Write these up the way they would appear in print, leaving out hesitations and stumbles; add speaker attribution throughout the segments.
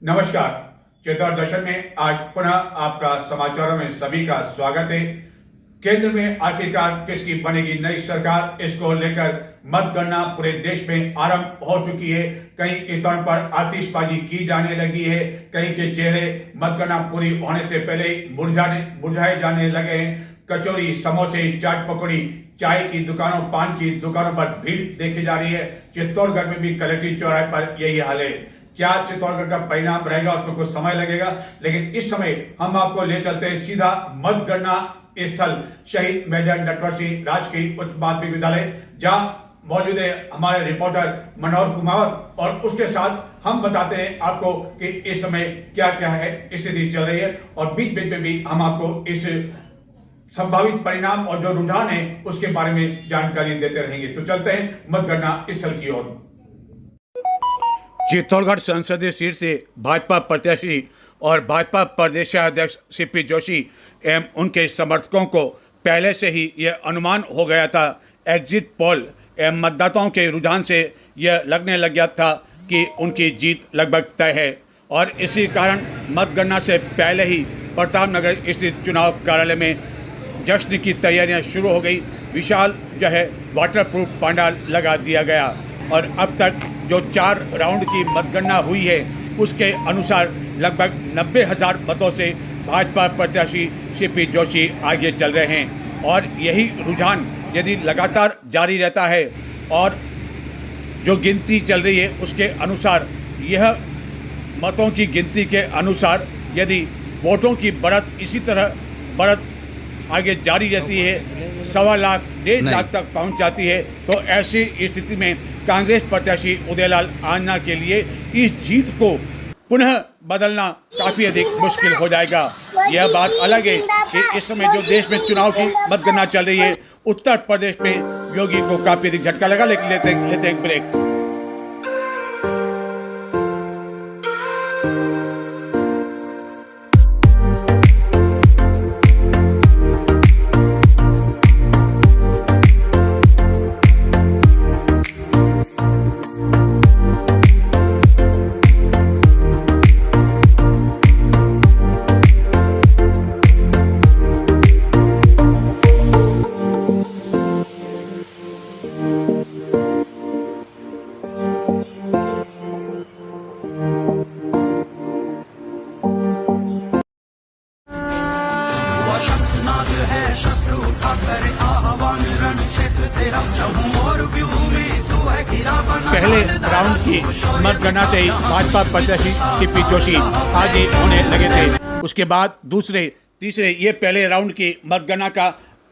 Speaker 1: नमस्कार। चेतौर दर्शन में आज पुनः आपका समाचारों में सभी का स्वागत है। केंद्र में आखिरकार किसकी बनेगी नई सरकार, इसको लेकर मतगणना पूरे देश में आरंभ हो चुकी है। कहीं स्थानों पर आतिशबाजी की जाने लगी है, कहीं के चेहरे मतगणना पूरी होने से पहले ही मुरझाए जाने लगे हैं। कचौरी, समोसे, चाट पकौड़ी, चाय की दुकानों, पान की दुकानों पर भीड़ देखी जा रही है। चित्तौड़गढ़ में भी कलेक्ट्रेट चौराहे पर यही हाल है। क्या चित्तौड़गढ़ का परिणाम रहेगा, उसमें कुछ समय लगेगा, लेकिन इस समय हम आपको ले चलते हैं सीधा मतगणना स्थल शहीद मेजर नटवर सिंह राजकीय उच्च माध्यमिक विद्यालय, जहां मौजूद है हमारे रिपोर्टर मनोहर कुमावत, और उसके साथ हम बताते हैं आपको कि इस समय क्या क्या है स्थिति चल रही है, और बीच बीच में भी हम आपको इस संभावित परिणाम और जो रुझान है उसके बारे में जानकारी देते रहेंगे। तो चलते हैं मतगणना स्थल की ओर। चित्तौड़गढ़ संसदीय सीट से भाजपा प्रत्याशी और भाजपा प्रदेशाध्यक्ष सीपी जोशी एवं उनके समर्थकों को पहले से ही यह अनुमान हो गया था। एग्जिट पोल एवं मतदाताओं के रुझान से यह लगने लग गया था कि उनकी जीत लगभग तय है, और इसी कारण मतगणना से पहले ही प्रताप नगर स्थित चुनाव कार्यालय में जश्न की तैयारियां शुरू हो गई। विशाल जो है वाटरप्रूफ पंडाल लगा दिया गया, और अब तक जो 4 राउंड की मतगणना हुई है उसके अनुसार लगभग 90,000 मतों से भाजपा प्रत्याशी सीपी जोशी आगे चल रहे हैं। और यही रुझान यदि लगातार जारी रहता है और जो गिनती चल रही है उसके अनुसार, यह मतों की गिनती के अनुसार यदि वोटों की बढ़त इसी तरह बढ़त आगे जारी रहती है, 1.25 लाख 1.5 लाख तक पहुंच जाती है, तो ऐसी स्थिति में कांग्रेस प्रत्याशी उदयलाल आंजना के लिए इस जीत को पुनः बदलना काफ़ी अधिक मुश्किल हो जाएगा। यह बात अलग है कि इस समय जो देश में चुनाव की मतगणना चल रही है, उत्तर प्रदेश में योगी को काफ़ी अधिक झटका लगा। लेकिन लेते एक ब्रेक। पहले राउंड की मतगणना से ही भाजपा प्रत्याशी सीपी जोशी आगे होने लगे थे। उसके बाद दूसरे तीसरे ये पहले राउंड की मतगणना का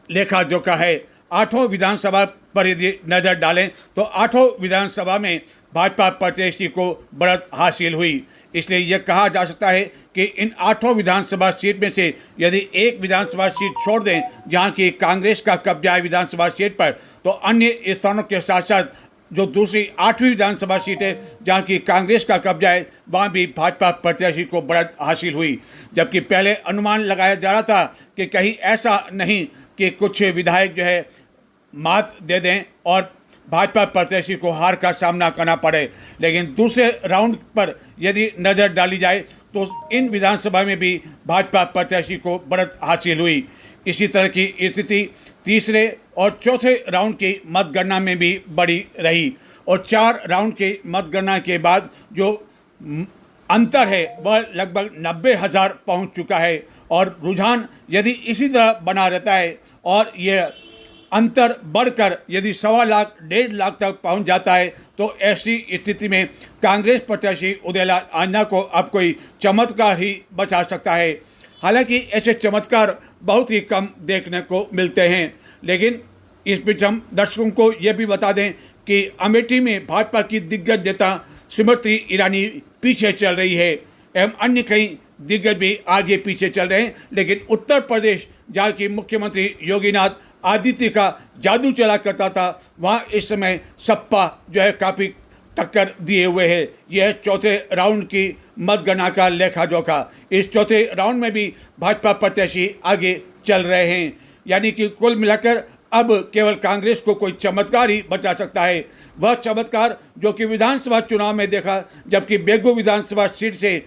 Speaker 1: लेखा जोखा है। 8 विधानसभा पर यदि नजर डालें तो 8 विधानसभा में भाजपा प्रत्याशी को बढ़त हासिल हुई। इसलिए यह कहा जा सकता है कि इन 8 विधानसभा सीट में से यदि एक विधानसभा सीट छोड़ दें जहां की कांग्रेस का कब्जा है विधानसभा सीट पर, तो अन्य स्थानों के साथ साथ जो दूसरी 8वीं विधानसभा सीट है जहां की कांग्रेस का कब्जा है, वहां भी भाजपा प्रत्याशी को बढ़त हासिल हुई। जबकि पहले अनुमान लगाया जा रहा था कि कहीं ऐसा नहीं कि कुछ विधायक जो है मात दे दें और भाजपा प्रत्याशी को हार का सामना करना पड़े। लेकिन दूसरे राउंड पर यदि नज़र डाली जाए तो इन विधानसभा में भी भाजपा प्रत्याशी को बढ़त हासिल हुई। इसी तरह की स्थिति तीसरे और चौथे राउंड की मतगणना में भी बड़ी रही, और 4 राउंड की मतगणना के बाद जो अंतर है वह लगभग 90,000 पहुंच चुका है। और रुझान यदि इसी तरह बना रहता है और यह अंतर बढ़कर यदि 1.25 लाख 1.5 लाख तक पहुंच जाता है, तो ऐसी स्थिति में कांग्रेस प्रत्याशी उदयलाल आंजना को अब कोई चमत्कार ही बचा सकता है। हालांकि ऐसे चमत्कार बहुत ही कम देखने को मिलते हैं, लेकिन इस बीच हम दर्शकों को यह भी बता दें कि अमेठी में भाजपा की दिग्गज नेता स्मृति ईरानी पीछे चल रही है एवं अन्य कई दिग्गज भी आगे पीछे चल रहे हैं। लेकिन उत्तर प्रदेश जहाँ की मुख्यमंत्री योगीनाथ आदित्य का जादू चला करता था, वहाँ इस समय सपा जो है काफ़ी टक्कर दिए हुए है। यह चौथे राउंड की मतगणना का लेखा जोखा। इस चौथे राउंड में भी भाजपा प्रत्याशी आगे चल रहे हैं, यानी कि कुल मिलाकर अब केवल कांग्रेस को कोई चमत्कार ही बचा सकता है। वह चमत्कार जो कि विधानसभा चुनाव में देखा, जबकि बेगू विधानसभा सीट से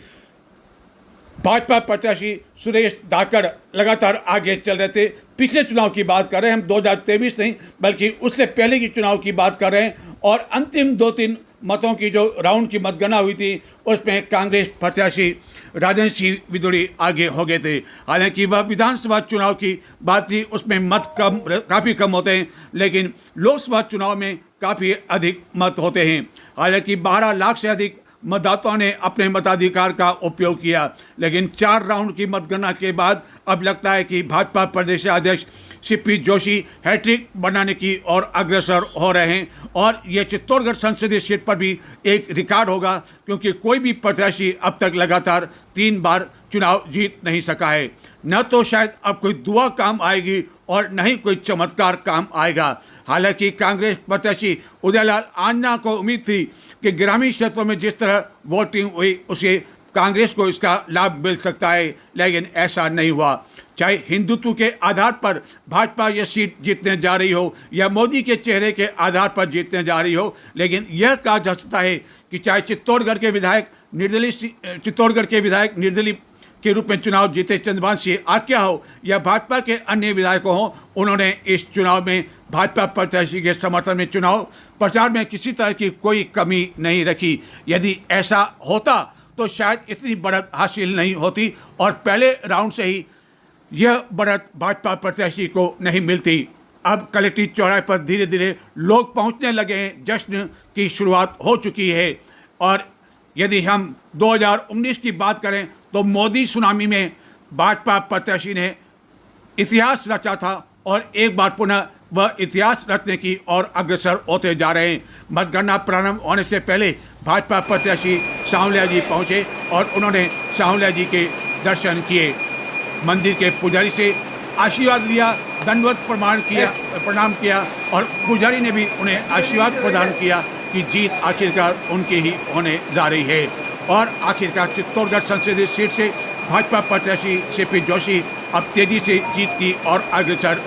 Speaker 1: भाजपा प्रत्याशी सुरेश धाकड़ लगातार आगे चल रहे थे। पिछले चुनाव की बात कर रहे हैं हम, 2023 नहीं बल्कि उससे पहले की चुनाव की बात कर रहे हैं। और अंतिम 2-3 मतों की जो राउंड की मतगणना हुई थी उसमें कांग्रेस प्रत्याशी राजेंद्र सिंह विदुड़ी आगे हो गए थे। हालांकि वह विधानसभा चुनाव की बात थी, उसमें मत काफ़ी कम होते हैं, लेकिन लोकसभा चुनाव में काफ़ी अधिक मत होते हैं। हालांकि 12 लाख से अधिक मतदाताओं ने अपने मताधिकार का उपयोग किया, लेकिन 4 राउंड की मतगणना के बाद अब लगता है कि भाजपा प्रदेश अध्यक्ष सीपी जोशी हैट्रिक बनाने की ओर अग्रसर हो रहे हैं। और ये चित्तौड़गढ़ संसदीय सीट पर भी एक रिकॉर्ड होगा, क्योंकि कोई भी प्रत्याशी अब तक लगातार 3 बार चुनाव जीत नहीं सका है। न तो शायद अब कोई दुआ काम आएगी और न ही कोई चमत्कार काम आएगा। हालांकि कांग्रेस प्रत्याशी उदयलाल आंजना को उम्मीद थी कि ग्रामीण क्षेत्रों में जिस तरह वोटिंग हुई उसे कांग्रेस को इसका लाभ मिल सकता है, लेकिन ऐसा नहीं हुआ। चाहे हिंदुत्व के आधार पर भाजपा ये सीट जीतने जा रही हो या मोदी के चेहरे के आधार पर जीतने जा रही हो, लेकिन यह कहा जा सकता है कि चाहे चित्तौड़गढ़ के विधायक निर्दलीय के रूप में चुनाव जीते चंद्रभान सिंह आक्या हो या भाजपा के अन्य विधायकों हो, उन्होंने इस चुनाव में भाजपा प्रत्याशी के समर्थन में चुनाव प्रचार में किसी तरह की कोई कमी नहीं रखी। यदि ऐसा होता तो शायद इतनी बढ़त हासिल नहीं होती और पहले राउंड से ही यह बढ़त भाजपा प्रत्याशी को नहीं मिलती। अब कलेक्ट्रेट चौराहे पर धीरे धीरे लोग पहुंचने लगे हैं, जश्न की शुरुआत हो चुकी है। और यदि हम 2019 की बात करें तो मोदी सुनामी में भाजपा प्रत्याशी ने इतिहास रचा था और एक बार पुनः वह इतिहास रचने की ओर अग्रसर होते जा रहे हैं। मतगणना प्रारंभ होने से पहले भाजपा प्रत्याशी सांवलिया जी पहुंचे और उन्होंने सांवलिया जी के दर्शन किए, मंदिर के पुजारी से आशीर्वाद लिया, दंडवत प्रणाम किया और पुजारी ने भी उन्हें आशीर्वाद प्रदान किया कि जीत आखिरकार उनकी ही होने जा रही है। और आखिरकार चित्तौड़गढ़ संसदीय सीट से भाजपा प्रत्याशी सीपी जोशी अब तेजी से जीत की ओर अग्रसर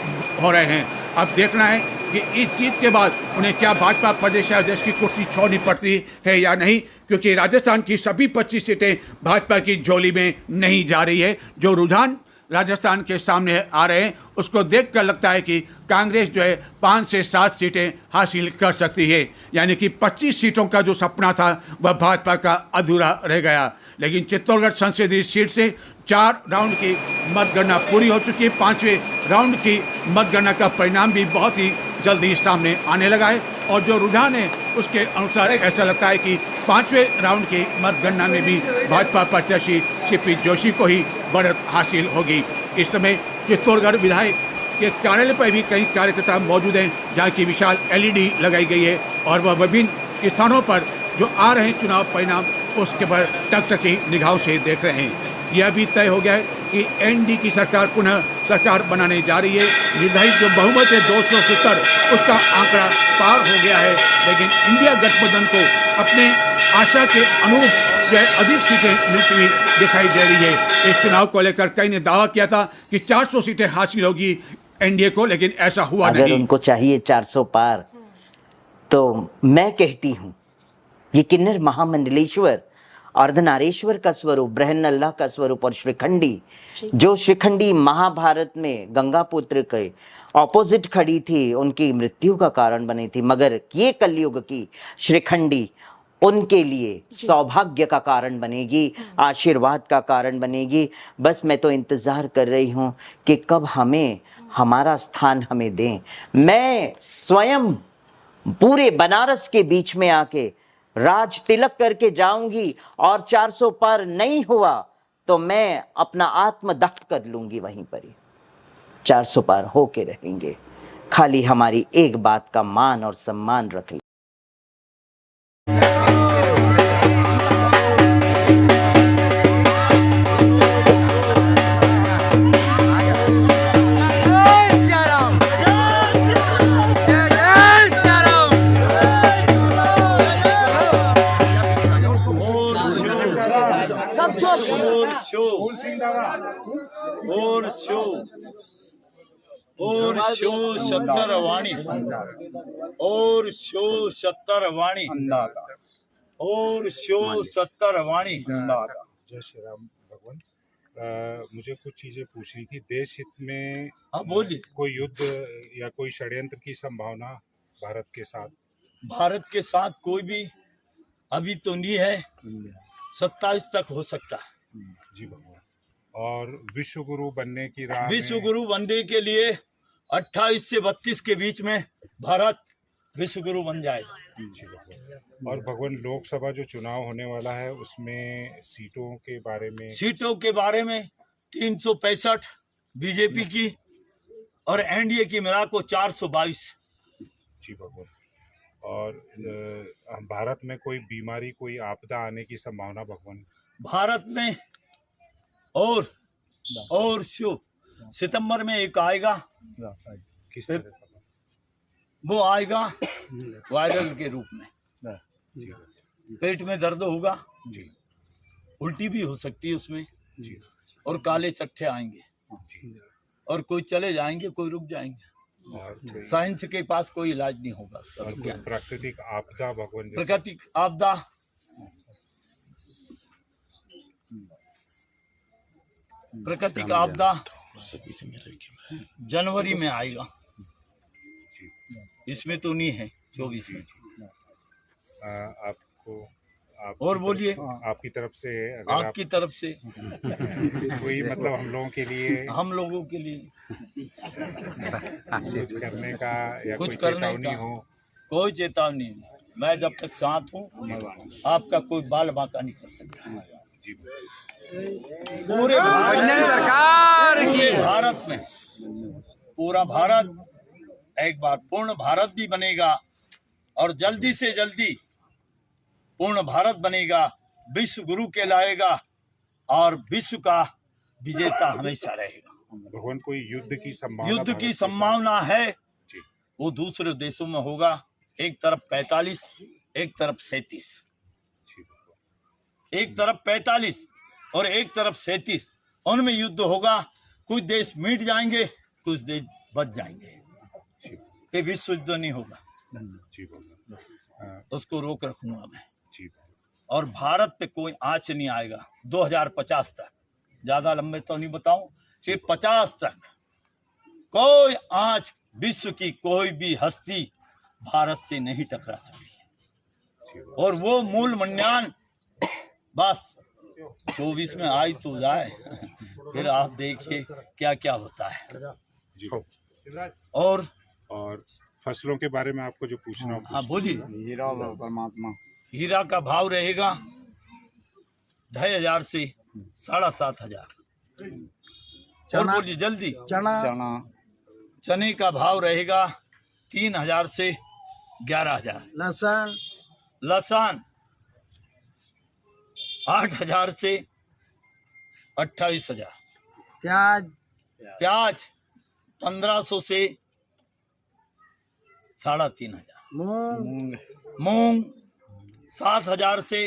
Speaker 1: हो रहे हैं। अब देखना है कि इस जीत के बाद उन्हें क्या भाजपा प्रदेश अध्यक्ष की कुर्सी छोड़नी पड़ती है या नहीं, क्योंकि राजस्थान की सभी 25 सीटें भाजपा की झोली में नहीं जा रही है। जो रुझान राजस्थान के सामने आ रहे हैं उसको देखकर लगता है कि कांग्रेस जो है 5 से 7 सीटें हासिल कर सकती है, यानी कि 25 सीटों का जो सपना था वह भाजपा का अधूरा रह गया। लेकिन चित्तौड़गढ़ संसदीय सीट से 4 राउंड की मतगणना पूरी हो चुकी है। 5वें राउंड की मतगणना का परिणाम भी बहुत ही जल्दी सामने आने लगा है और जो रुझान है उसके अनुसार ऐसा लगता है कि 5वें राउंड की मतगणना में भी भाजपा प्रत्याशी सीपी जोशी को ही बढ़त हासिल होगी। इस समय चित्तौड़गढ़ विधायक के कार्यालय पर भी कई कार्यकर्ता मौजूद हैं, जहाँ की विशाल LED लगाई गई है और वह विभिन्न स्थानों पर जो आ रहे हैं चुनाव परिणाम उसके पर टकटकी निगाहों से देख रहे हैं। यह भी तय हो गया है कि ND की सरकार पुनः सरकार बनाने जा रही है। निर्धारित जो बहुमत है 270 उसका आंकड़ा पार हो गया है, लेकिन इंडिया गठबंधन को अपने आशा के अनुरूप जो है अधिक सीटें मिलती हुई दिखाई दे रही है। इस चुनाव को लेकर कई ने दावा किया था कि 400 सीटें हासिल होगी NDA को, लेकिन ऐसा हुआ नहीं।
Speaker 2: अगर उनको चाहिए 400 पार, तो मैं कहती हूँ ये किन्नर महामंडलेश्वर अर्धनारेश्वर का स्वरूप, ब्रह्म अल्लाह का स्वरूप और श्रीखंडी, जो श्रीखंडी महाभारत में गंगा पुत्र के ऑपोजिट खड़ी थी, उनकी मृत्यु का कारण बनी थी, मगर ये कलयुग की श्रीखंडी उनके लिए सौभाग्य का कारण बनेगी, आशीर्वाद का कारण बनेगी। बस मैं तो इंतजार कर रही हूँ कि कब हमें हमारा स्थान हमें दें। मैं स्वयं पूरे बनारस के बीच में आके राज तिलक करके जाऊंगी और 400 पार नहीं हुआ तो मैं अपना आत्मदह कर लूंगी, वहीं पर ही 400 पार होके रहेंगे। खाली हमारी एक बात का मान और सम्मान रख ले।
Speaker 3: और शो 70 वाणी और शो 70 वाणी और शो 70 वाणी।
Speaker 4: जय श्री राम भगवान। मुझे कुछ चीजें पूछनी थी। देश हित में
Speaker 3: हाँ बोलिए।
Speaker 4: कोई युद्ध या कोई षड्यंत्र की संभावना भारत के साथ?
Speaker 3: भारत के साथ कोई भी अभी तो नहीं है, 27 तक हो सकता है।
Speaker 4: जी भगवान। और विश्व गुरु बनने की राह
Speaker 3: विश्व
Speaker 4: में
Speaker 3: गुरु बनने के लिए 28 से 32 के बीच में भारत विश्व गुरु बन जाएगा।
Speaker 4: जी भगवान। और भगवान लोकसभा जो चुनाव होने वाला है उसमें सीटों के बारे में?
Speaker 3: सीटों के बारे में 365 बीजेपी की और एनडीए की मिला को 422।
Speaker 4: जी भगवान। और भारत में कोई बीमारी, कोई आपदा आने की संभावना भगवान?
Speaker 3: भारत में और सितंबर में एक आएगा,
Speaker 4: किस तरह का?
Speaker 3: वो आएगा वायरल के रूप में।
Speaker 4: जी
Speaker 3: पेट में दर्द होगा,
Speaker 4: जी
Speaker 3: उल्टी भी हो सकती है उसमें,
Speaker 4: जी
Speaker 3: और काले चट्टे आएंगे,
Speaker 4: जी।
Speaker 3: और कोई चले जाएंगे, कोई रुक जाएंगे।
Speaker 4: और कोई-
Speaker 3: साइंस के पास कोई इलाज नहीं होगा उसका।
Speaker 4: और कोई
Speaker 3: विज्ञान
Speaker 4: प्राकृतिक आपदा भगवान जैसे?
Speaker 3: प्राकृतिक आपदा जनवरी में आएगा, इसमें तो नहीं है, 24 में।
Speaker 4: आपको
Speaker 3: और बोलिए।
Speaker 4: आपकी तरफ से अगर
Speaker 3: आपकी तरफ से
Speaker 4: कोई मतलब हम लोगों के लिए
Speaker 3: हम लोगों के लिए
Speaker 4: कुछ करने का या
Speaker 3: कुछ
Speaker 4: कोई
Speaker 3: करने
Speaker 4: चेतावनी
Speaker 3: का
Speaker 4: हो?
Speaker 3: कोई चेतावनी नहीं। मैं जब तक साथ हूँ आपका कोई बाल बांका नहीं कर सकता।
Speaker 4: जी
Speaker 3: पूरे भारत में पूरा भारत एक बार पूर्ण भारत भी बनेगा, और जल्दी से जल्दी पूर्ण भारत बनेगा, विश्व गुरु कहलाएगा और विश्व का विजेता हमेशा रहेगा।
Speaker 4: भगवान कोई युद्ध की संभावना?
Speaker 3: युद्ध
Speaker 4: भारत
Speaker 3: की
Speaker 4: के
Speaker 3: संभावना है,
Speaker 4: जी।
Speaker 3: वो दूसरे देशों में होगा। एक तरफ 45, एक तरफ 37। एक तरफ 45 और एक तरफ 37, उनमें युद्ध होगा। कुछ देश मिट जाएंगे, कुछ देश बच जाएंगे। ये विश्व युद्ध नहीं होगा,
Speaker 4: जी भगवान। हाँ,
Speaker 3: उसको रोक रखूंगा मैं।
Speaker 4: जी
Speaker 3: और भारत पे कोई आंच नहीं आएगा 2050 तक। ज्यादा लंबे तो नहीं बताऊं, सिर्फ 50 तक कोई आंच, विश्व की कोई भी हस्ती भारत से नहीं टकरा सकती। और वो मूल मन्यान बस 24 में आई तो जाए, फिर आप देखिए क्या क्या होता है।
Speaker 4: जी।
Speaker 3: और
Speaker 4: फसलों के बारे में आपको जो पूछना हो
Speaker 3: हाँ बोलिए।
Speaker 5: हीरा परमात्मा
Speaker 3: हीरा का भाव रहेगा 2,500 से 7,500। और बोलिए जल्दी।
Speaker 5: चना
Speaker 3: चने का भाव रहेगा 3,000 से 11,000।
Speaker 5: लहसुन
Speaker 3: लहसुन 8,000 से 28,000।
Speaker 5: प्याज
Speaker 3: प्याज 1,500 से 3,500। मूंग 7,000 से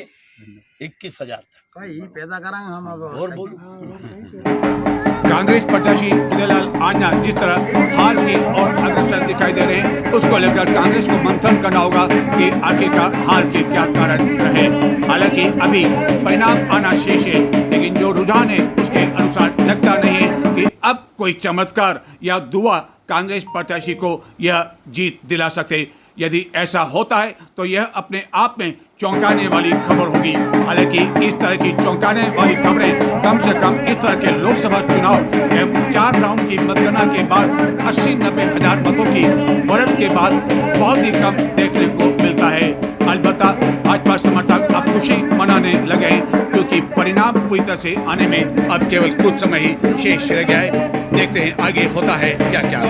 Speaker 3: 21,000 तक।
Speaker 5: कई पैदा करेंगे हम अब।
Speaker 3: और बोलो।
Speaker 1: कांग्रेस प्रत्याशी उदयलाल आन्ना जिस तरह हार की और अग्रसर दिखाई दे रहे हैं, उसको लेकर कांग्रेस को मंथन करना होगा कि आखिरकार हार के क्या कारण रहे। हालांकि अभी परिणाम आना शेष है, लेकिन जो रुझान है उसके अनुसार लगता नहीं है कि अब कोई चमत्कार या दुआ कांग्रेस प्रत्याशी को यह जीत दिला सकते। यदि ऐसा होता है तो यह अपने आप में चौंकाने वाली खबर होगी। हालांकि इस तरह की चौंकाने वाली खबरें कम से कम इस तरह के लोकसभा चुनाव के 4 राउंड की मतगणना के बाद 80-90 हजार मतों की बढ़त के बाद बहुत ही कम देखने को मिलता है। अलबत्ता भाजपा समर्थक अब खुशी मनाने लगे क्योंकि परिणाम पूरी तरह से आने में अब केवल कुछ समय ही शेष रह गया है। देखते हैं आगे होता है क्या क्या।